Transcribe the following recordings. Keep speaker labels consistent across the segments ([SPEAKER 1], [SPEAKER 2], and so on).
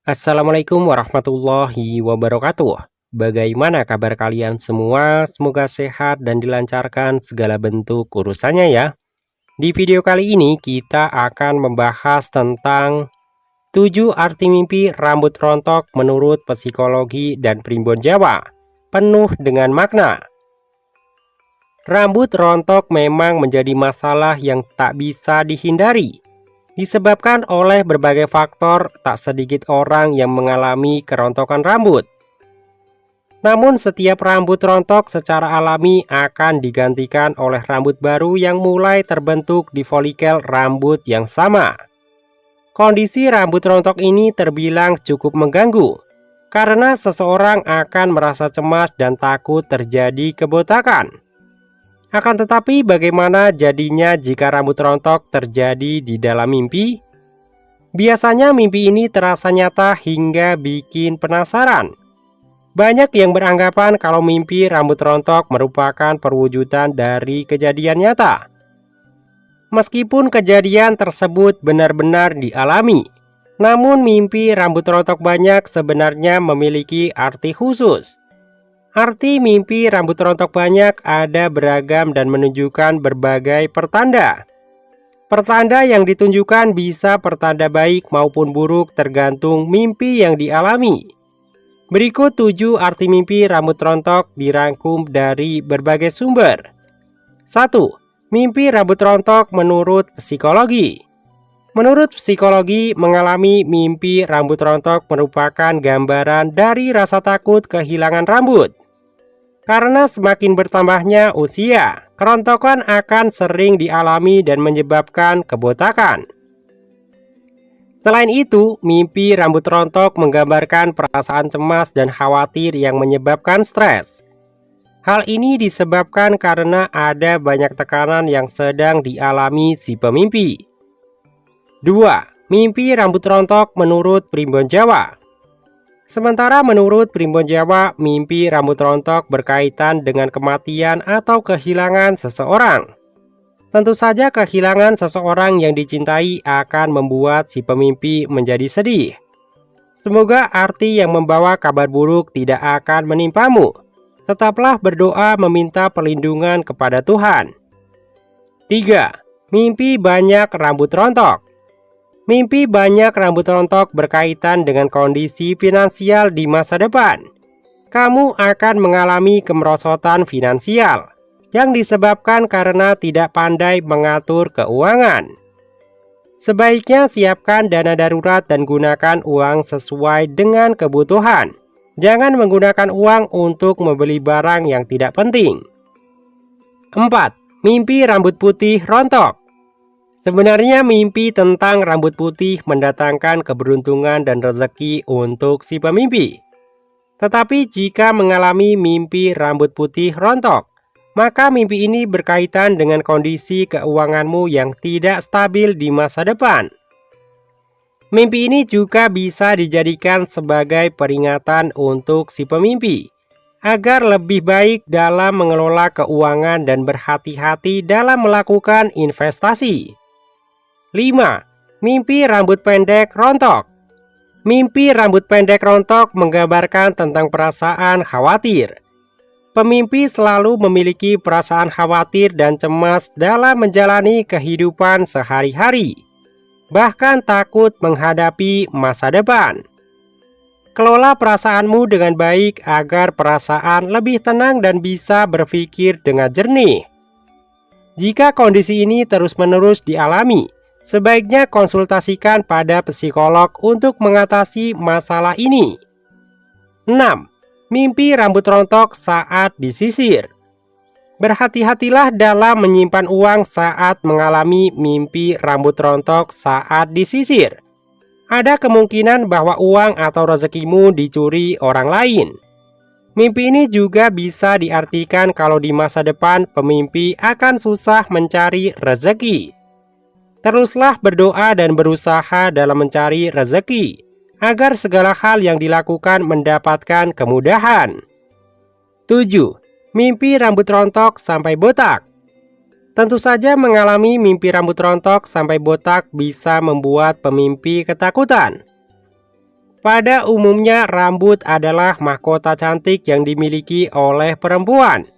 [SPEAKER 1] Assalamualaikum warahmatullahi wabarakatuh. Bagaimana kabar kalian semua? Semoga sehat dan dilancarkan segala bentuk urusannya ya. Di video kali ini kita akan membahas tentang 7 arti mimpi rambut rontok menurut psikologi dan primbon Jawa. Penuh dengan makna. Rambut rontok memang menjadi masalah yang tak bisa dihindari. Disebabkan oleh berbagai faktor, tak sedikit orang yang mengalami kerontokan rambut. Namun setiap rambut rontok secara alami akan digantikan oleh rambut baru yang mulai terbentuk di folikel rambut yang sama. Kondisi rambut rontok ini terbilang cukup mengganggu, karena seseorang akan merasa cemas dan takut terjadi kebotakan. Akan tetapi bagaimana jadinya jika rambut rontok terjadi di dalam mimpi? Biasanya mimpi ini terasa nyata hingga bikin penasaran. Banyak yang beranggapan kalau mimpi rambut rontok merupakan perwujudan dari kejadian nyata. Meskipun kejadian tersebut benar-benar dialami, namun mimpi rambut rontok banyak sebenarnya memiliki arti khusus. Arti mimpi rambut rontok banyak ada beragam dan menunjukkan berbagai pertanda. Pertanda yang ditunjukkan bisa pertanda baik maupun buruk tergantung mimpi yang dialami. Berikut 7 arti mimpi rambut rontok dirangkum dari berbagai sumber. 1. Mimpi rambut rontok menurut psikologi. Menurut psikologi, mengalami mimpi rambut rontok merupakan gambaran dari rasa takut kehilangan rambut. Karena semakin bertambahnya usia, kerontokan akan sering dialami dan menyebabkan kebotakan. Selain itu, mimpi rambut rontok menggambarkan perasaan cemas dan khawatir yang menyebabkan stres. Hal ini disebabkan karena ada banyak tekanan yang sedang dialami si pemimpi. 2. Mimpi rambut rontok menurut primbon Jawa. Sementara menurut primbon Jawa, mimpi rambut rontok berkaitan dengan kematian atau kehilangan seseorang. Tentu saja kehilangan seseorang yang dicintai akan membuat si pemimpi menjadi sedih. Semoga arti yang membawa kabar buruk tidak akan menimpamu. Tetaplah berdoa meminta perlindungan kepada Tuhan. 3. Mimpi banyak rambut rontok. Mimpi banyak rambut rontok berkaitan dengan kondisi finansial di masa depan. Kamu akan mengalami kemerosotan finansial yang disebabkan karena tidak pandai mengatur keuangan. Sebaiknya siapkan dana darurat dan gunakan uang sesuai dengan kebutuhan. Jangan menggunakan uang untuk membeli barang yang tidak penting. 4. Mimpi rambut putih rontok. Sebenarnya mimpi tentang rambut putih mendatangkan keberuntungan dan rezeki untuk si pemimpi. Tetapi jika mengalami mimpi rambut putih rontok, maka mimpi ini berkaitan dengan kondisi keuanganmu yang tidak stabil di masa depan. Mimpi ini juga bisa dijadikan sebagai peringatan untuk si pemimpi, agar lebih baik dalam mengelola keuangan dan berhati-hati dalam melakukan investasi. 5. Mimpi rambut pendek rontok. Mimpi rambut pendek rontok menggambarkan tentang perasaan khawatir. Pemimpi selalu memiliki perasaan khawatir dan cemas dalam menjalani kehidupan sehari-hari, bahkan takut menghadapi masa depan. Kelola perasaanmu dengan baik agar perasaan lebih tenang dan bisa berpikir dengan jernih. Jika kondisi ini terus-menerus dialami, sebaiknya konsultasikan pada psikolog untuk mengatasi masalah ini. 6. Mimpi rambut rontok saat disisir. Berhati-hatilah dalam menyimpan uang saat mengalami mimpi rambut rontok saat disisir. Ada kemungkinan bahwa uang atau rezekimu dicuri orang lain. Mimpi ini juga bisa diartikan kalau di masa depan pemimpi akan susah mencari rezeki. Teruslah berdoa dan berusaha dalam mencari rezeki, agar segala hal yang dilakukan mendapatkan kemudahan. 7. Mimpi rambut rontok sampai botak. Tentu saja mengalami mimpi rambut rontok sampai botak bisa membuat pemimpi ketakutan. Pada umumnya rambut adalah mahkota cantik yang dimiliki oleh perempuan.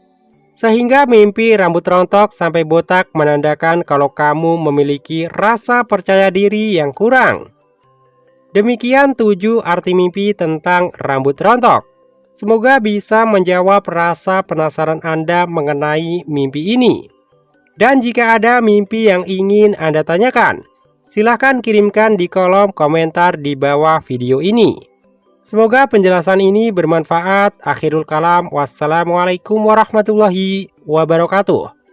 [SPEAKER 1] Sehingga mimpi rambut rontok sampai botak menandakan kalau kamu memiliki rasa percaya diri yang kurang. Demikian 7 arti mimpi tentang rambut rontok. Semoga bisa menjawab rasa penasaran Anda mengenai mimpi ini. Dan jika ada mimpi yang ingin Anda tanyakan, silahkan kirimkan di kolom komentar di bawah video ini. Semoga penjelasan ini bermanfaat. Akhirul kalam, wassalamualaikum warahmatullahi wabarakatuh.